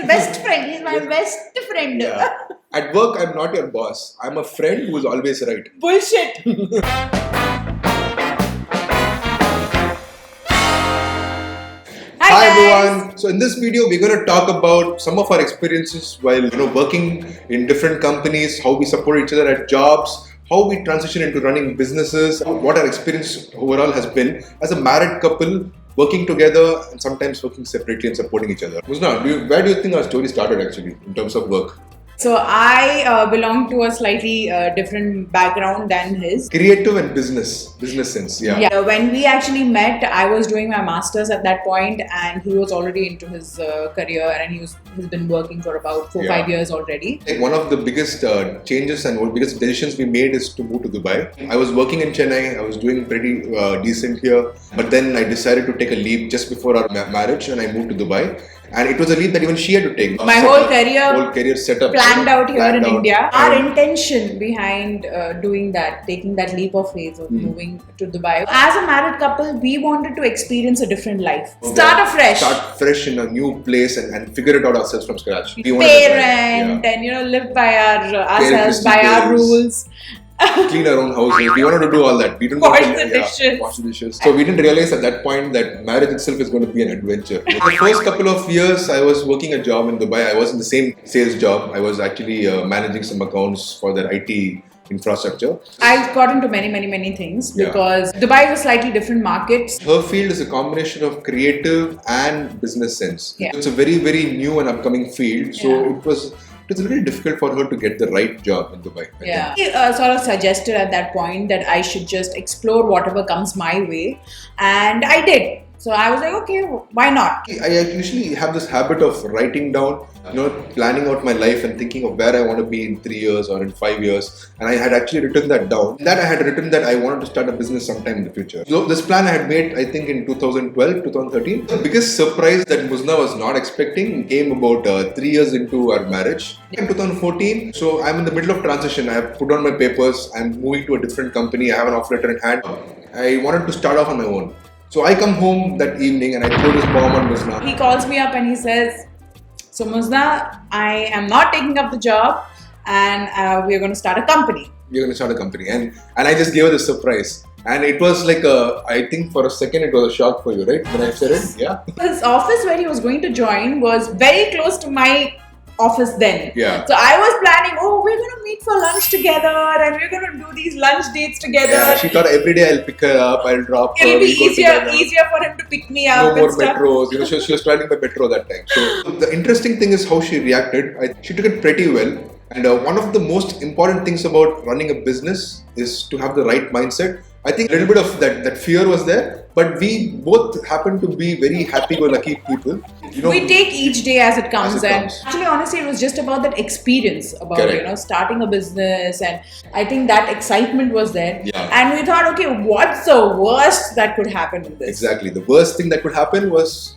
his best friend. He's my best friend. Yeah. At work, I'm not your boss. I'm a friend who's always right. Bullshit. Hi everyone. So in this video, we're going to talk about some of our experiences while working in different companies, how we support each other at jobs, how we transition into running businesses, what our experience overall has been as a married couple working together and sometimes working separately and supporting each other. Muzna, where do you think our story started actually in terms of work? So I belong to a slightly different background than his. Creative and business sense, yeah. When we actually met, I was doing my master's at that point, and he was already into his career, and he's been working for about 4-5 years already. Like one of the biggest changes and biggest decisions we made is to move to Dubai. I was working in Chennai. I was doing pretty decent here, but then I decided to take a leap just before our marriage, and I moved to Dubai. And it was a leap that even she had to take. My whole career set up, planned out here in India. Our intention behind doing that, taking that leap of faith of moving to Dubai. As a married couple, we wanted to experience a different life. Start fresh in a new place and figure it out ourselves from scratch. We parent and live by ourselves, by our rules. Clean our own houses. We wanted to do all that. We didn't wash the dishes. So we didn't realize at that point that marriage itself is going to be an adventure. The first couple of years, I was working a job in Dubai. I was in the same sales job. I was actually managing some accounts for their IT infrastructure. I got into many things because Dubai is a slightly different market. Her field is a combination of creative and business sense. It's a very new and upcoming field. So it was a little difficult for her to get the right job in Dubai. He sort of suggested at that point that I should just explore whatever comes my way, and I did. So I was like, okay, why not? I usually have this habit of writing down, planning out my life and thinking of where I want to be in 3 years or in 5 years. And I had actually written that down. I had written that I wanted to start a business sometime in the future. So this plan I had made, I think in 2012, 2013. The biggest surprise that Muzna was not expecting came about 3 years into our marriage. In 2014, so I'm in the middle of transition. I have put on my papers. I'm moving to a different company. I have an offer letter in hand. I wanted to start off on my own. So I come home that evening and I throw this bomb on Muzna. He calls me up and he says, so Muzna, I am not taking up the job and we're going to start a company. We're going to start a company. And I just gave her the surprise. And it was like I think for a second it was a shock for you, right? When I said it, yeah. His office where he was going to join was very close to my office then. So I was planning, we're going to meet for lunch together and we're going to do these lunch dates together. Yeah, she thought every day I'll pick her up, I'll drop her. It'll be easier for him to pick me up. No more metros. She was traveling by metro that time. So the interesting thing is how she reacted. She took it pretty well. And one of the most important things about running a business is to have the right mindset. I think a little bit of that fear was there, but we both happen to be very happy-go-lucky people. We take each day as it comes. Actually, honestly, it was just about that experience about starting a business, and I think that excitement was there. And we thought, okay, what's the worst that could happen in this? Exactly, the worst thing that could happen was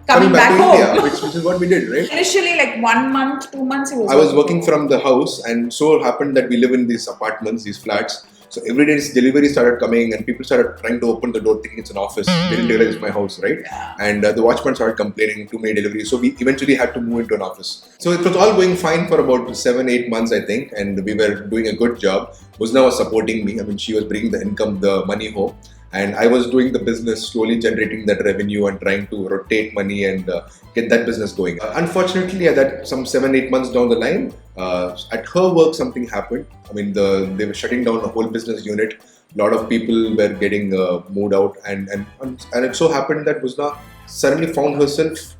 coming back to home. India, which is what we did, right? Initially, like 1 month, 2 months, I was working from the house, and so happened that we live in these apartments, these flats. So every day delivery started coming and people started trying to open the door thinking it's an office. They didn't realize it's my house, right? And the watchman started complaining too many deliveries. So we eventually had to move into an office. So it was all going fine for about 7-8 months, I think. And we were doing a good job. Muzna was supporting me. I mean, she was bringing the income, the money home. And I was doing the business, slowly generating that revenue and trying to rotate money and get that business going. Unfortunately, that some 7-8 months down the line, at her work, something happened. I mean, they were shutting down a whole business unit. A lot of people were getting moved out. And it so happened that Muzna suddenly found herself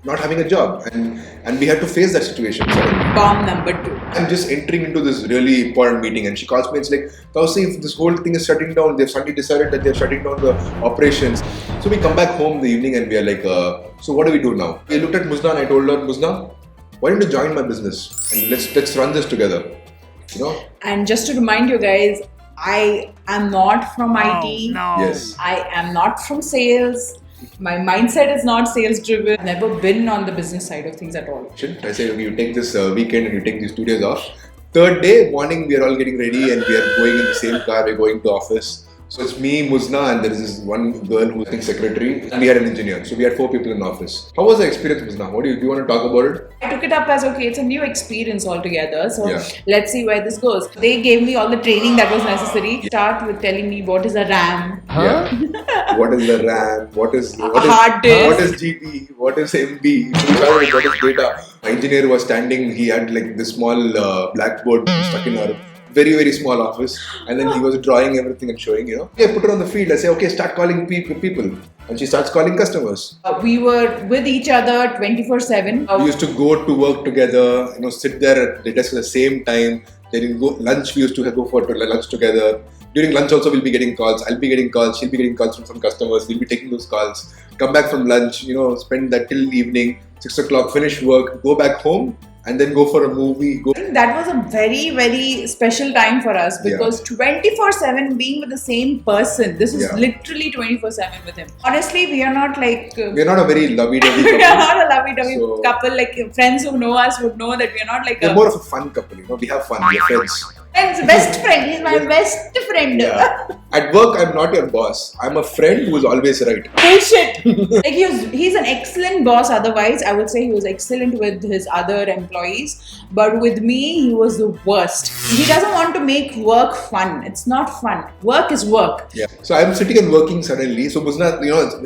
not having a job. And we had to face that situation suddenly. Bomb number 2. I'm just entering into this really important meeting and she calls me and it's like, Thauseef, this whole thing is shutting down. They've suddenly decided that they're shutting down the operations. So we come back home in the evening and we are like, so what do we do now? We looked at Muzna and I told her, Muzna, why don't you join my business and let's run this together, And just to remind you guys, I am not from IT. No. Yes. I am not from sales. My mindset is not sales driven. I've never been on the business side of things at all. I say, okay, you take this weekend and you take these 2 days off. Third day, morning, we are all getting ready and we are going in the same car, we're going to office. So it's me, Muzna, and there is this one girl who's the secretary, and we had an engineer. So we had 4 people in the office. How was the experience, Muzna? Do you want to talk about it? I took it up as okay, it's a new experience altogether. So let's see where this goes. They gave me all the training that was necessary. Start with telling me what is a RAM. Yeah. What is the RAM? What is hard disk? What is GB? What is MB? What is data? My engineer was standing. He had like this small blackboard stuck in our very small office, and then he was drawing everything and showing, Okay, put her on the field. I say, okay, start calling people, and she starts calling customers. We were with each other 24/7. We used to go to work together, sit there at the desk at the same time. Then you go lunch. We used to go for lunch together. During lunch also, we'll be getting calls. I'll be getting calls. She'll be getting calls from some customers. We'll be taking those calls. Come back from lunch. Spend that till evening, 6 o'clock. Finish work. Go back home. And then go for a movie. I think that was a very special time for us because 24/7 being with the same person. This is literally 24/7 with him. Honestly, we are not like... we're not a very lovey-dovey couple. We are not a lovey-dovey couple. Like friends who know us would know that we are not like we're more of a fun couple. We have fun. We're friends. Friends, best friend. He's my best friend. Yeah. At work, I'm not your boss. I'm a friend who is always right. Bullshit. Like he's an excellent boss. Otherwise, I would say he was excellent with his other employees. But with me, he was the worst. He doesn't want to make work fun. It's not fun. Work is work. Yeah. So I'm sitting and working suddenly. So Muzna,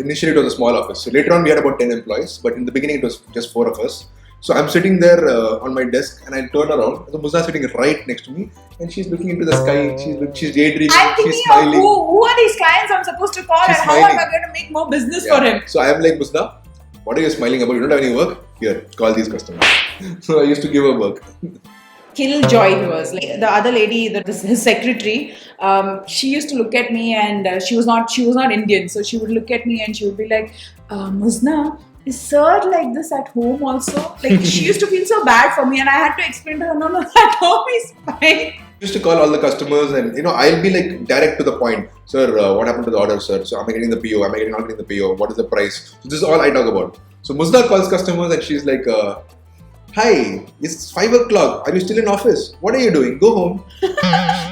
initially it was a small office. So later on we had about 10 employees. But in the beginning it was just 4 of us. So I'm sitting there on my desk and I turn around. So Muzna is sitting right next to me and she's looking into the sky. She's daydreaming. I'm thinking of who are these clients I'm supposed to call and how am I going to make more business for him? So I am like, Muzna, what are you smiling about? You don't have any work? Here, call these customers. So I used to give her work. Killjoy he was. Like the other lady, his secretary, she used to look at me and she was not Indian. So she would look at me and she would be like, Muzna, is sir like this at home also? Like she used to feel so bad for me and I had to explain to her, no, at home is fine. I used to call all the customers and I'll be like direct to the point. Sir, what happened to the order, sir? So am I getting the PO? Am I not getting the PO? What is the price? So this is all I talk about. So Muzna calls customers and she's like, hi, it's 5 o'clock. Are you still in office? What are you doing? Go home.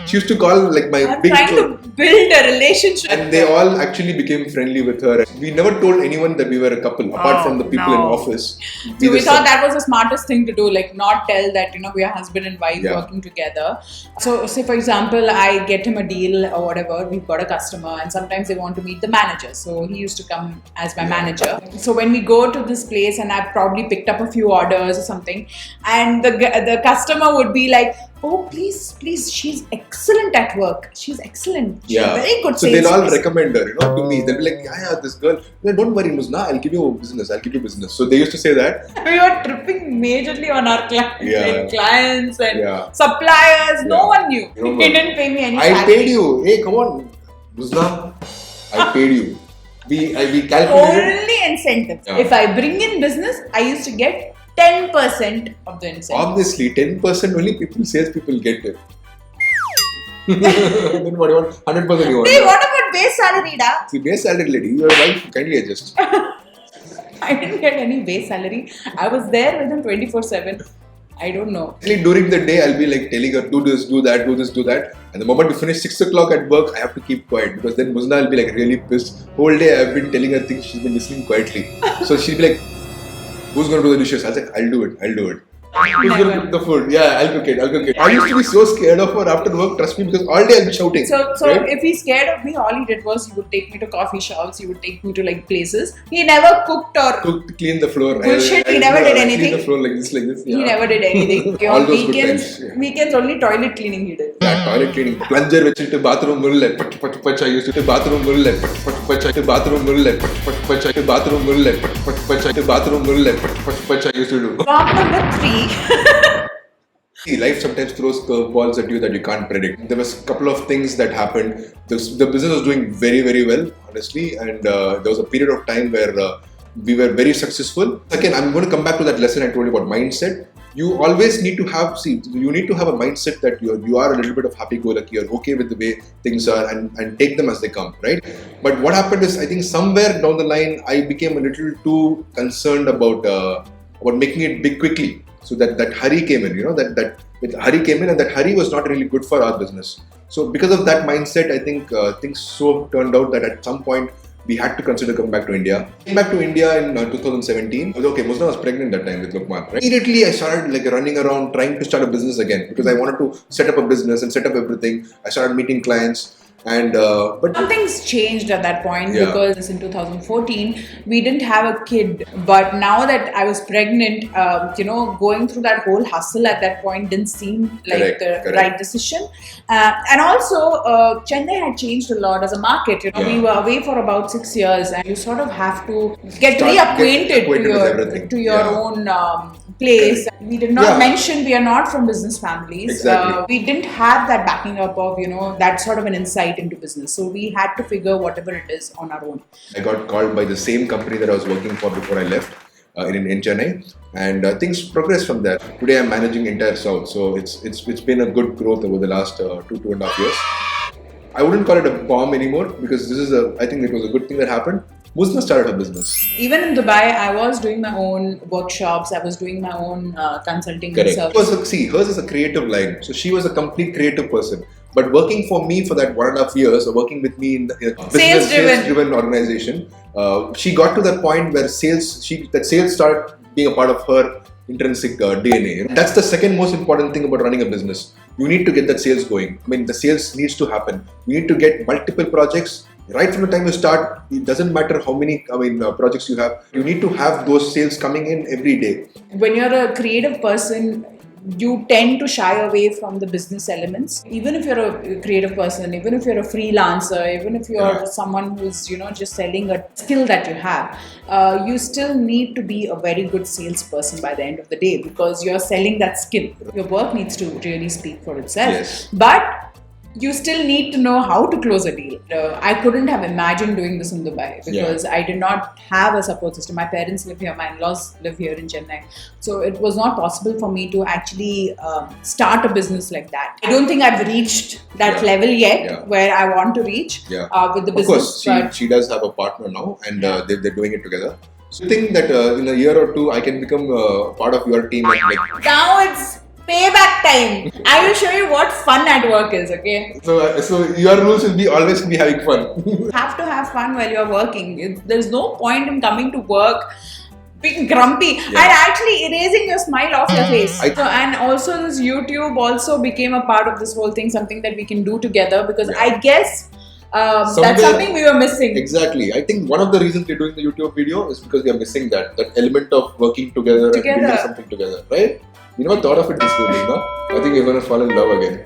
She used to call like my I'm trying to build a relationship. And they all actually became friendly with her. We never told anyone that we were a couple, apart from the people in office. So we thought that was the smartest thing to do, like not tell that, we are husband and wife working together. So say for example, I get him a deal or whatever, we've got a customer and sometimes they want to meet the manager. So he used to come as my manager. So when we go to this place and I've probably picked up a few orders or something and the customer would be like, oh, please, she's excellent at work. She's excellent. She's very good. So they'll all recommend her, to me. They'll be like, yeah, this girl. Don't worry, Muzna, I'll give you business. So they used to say that. We were tripping majorly on our clients and suppliers. No one knew. He didn't pay me any salary. I paid you. Hey, come on, Muzna. I paid you. We calculated. Only incentives. Yeah. If I bring in business, I used to get 10% of the incentive. Obviously, 10% only salespeople get it. Then what do you want? 100% you want. Hey, what about base salary, da? See, base salary lady, your wife kindly adjust. I didn't get any base salary. I was there with him 24/7. I don't know. Actually, during the day, I'll be like telling her, do this, do that, do this, do that. And the moment we finish 6 o'clock at work, I have to keep quiet because then Muzna will be like really pissed. Whole day I've been telling her things, she's been listening quietly. So she'll be like, who's going to do the dishes? I was like, I'll do it. Who's going to cook the food? Yeah, I'll cook it. I used to be so scared of her after work, trust me, because all day I'll be shouting. So if he's scared of me, all he did was he would take me to coffee shops, he would take me to like places. He never clean the floor. Bullshit, he never did anything. Clean the floor like this. Yeah. He never did anything. All those weekends, weekends only toilet cleaning he did. Yeah, toilet cleaning. Plunger vechittu bathroom mulle patch I used to bathroom mulle patch bathroom mulle patch bathroom mulle patch bathroom mulle patch I used to do. Prompt number 3. Life sometimes throws curveballs at you that you can't predict. There was a couple of things that happened. The business was doing very, very well, honestly, and there was a period of time where we were very successful. Again, I'm going to come back to that lesson I told you about mindset. You always need to have, you need to have a mindset that you are a little bit of happy-go-lucky, you're okay with the way things are and take them as they come, right? But what happened is, I think somewhere down the line, I became a little too concerned about making it big quickly. So that hurry came in, that hurry came in, and that hurry was not really good for our business. So because of that mindset, I think things so turned out that at some point we had to consider coming back to India. Came back to India in 2017. Okay, Muzna was pregnant that time with Lukman. Right? Immediately, I started running around trying to start a business again because I wanted to set up a business and set up everything. I started meeting clients. But something's changed at that point because in 2014 we didn't have a kid, but now that I was pregnant, going through that whole hustle at that point didn't seem like the right decision. And also Chennai had changed a lot as a market. We were away for about 6 years, and you sort of have to get reacquainted to your own place. We did not mention we are not from business families. Exactly. We didn't have that backing up of that sort of an insight into business, so we had to figure whatever it is on our own. I got called by the same company that I was working for before I left in Chennai, and things progressed from there. Today I'm managing entire South, so it's been a good growth over the last 2.5 years. I wouldn't call it a bomb anymore because I think it was a good thing that happened. Muzna started her business. Even in Dubai, I was doing my own workshops. I was doing my own consulting service. Hers is a creative line. So she was a complete creative person. But working for me for that 1.5 years, or working with me in the sales-driven organization, she got to that point where sales started being a part of her intrinsic DNA. That's the second most important thing about running a business. You need to get that sales going. I mean, the sales needs to happen. You need to get multiple projects. Right from the time you start, it doesn't matter how many projects you have. You need to have those sales coming in every day. When you're a creative person, you tend to shy away from the business elements. Even if you're a creative person, even if you're a freelancer, even if you're someone who's just selling a skill that you have, you still need to be a very good salesperson by the end of the day because you're selling that skill. Your work needs to really speak for itself. Yes. But you still need to know how to close a deal. I couldn't have imagined doing this in Dubai because I did not have a support system. My parents live here, my in-laws live here in Chennai. So it was not possible for me to actually start a business like that. I don't think I've reached that level yet where I want to reach with the business. Of course, she does have a partner now, and they're doing it together. So you think that in a year or two, I can become part of your team? Now it's payback time. I will show you what fun at work is, okay? So your rules will be always be having fun. You have to have fun while you're working. There's no point in coming to work being grumpy and actually erasing your smile off your face. And also this YouTube also became a part of this whole thing, something that we can do together because I guess that's something we were missing. Exactly. I think one of the reasons we're doing the YouTube video is because we are missing that element of working together. And building something together, right? You never thought of it this way, no? I think we're going to fall in love again.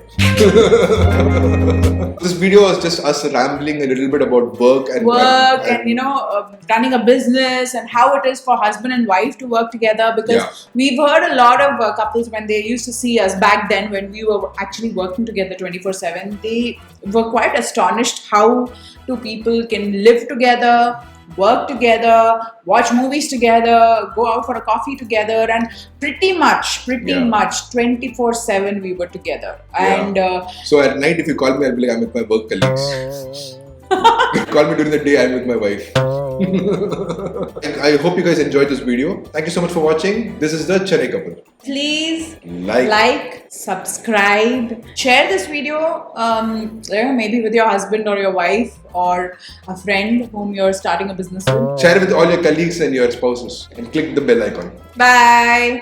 This video was just us rambling a little bit about work and running a business and how it is for husband and wife to work together because we've heard a lot of couples when they used to see us back then when we were actually working together 24/7, they were quite astonished how two people can live together, work together, watch movies together, go out for a coffee together, and pretty much 24/7 we were together. And so at night, if you call me, I'll be like, I'm with my work colleagues. Call me during the day, I'm with my wife. I hope you guys enjoyed this video. Thank you so much for watching. This is the Chennai couple. Please like, subscribe, share this video maybe with your husband or your wife or a friend whom you're starting a business with. Share it with all your colleagues and your spouses and click the bell icon. Bye.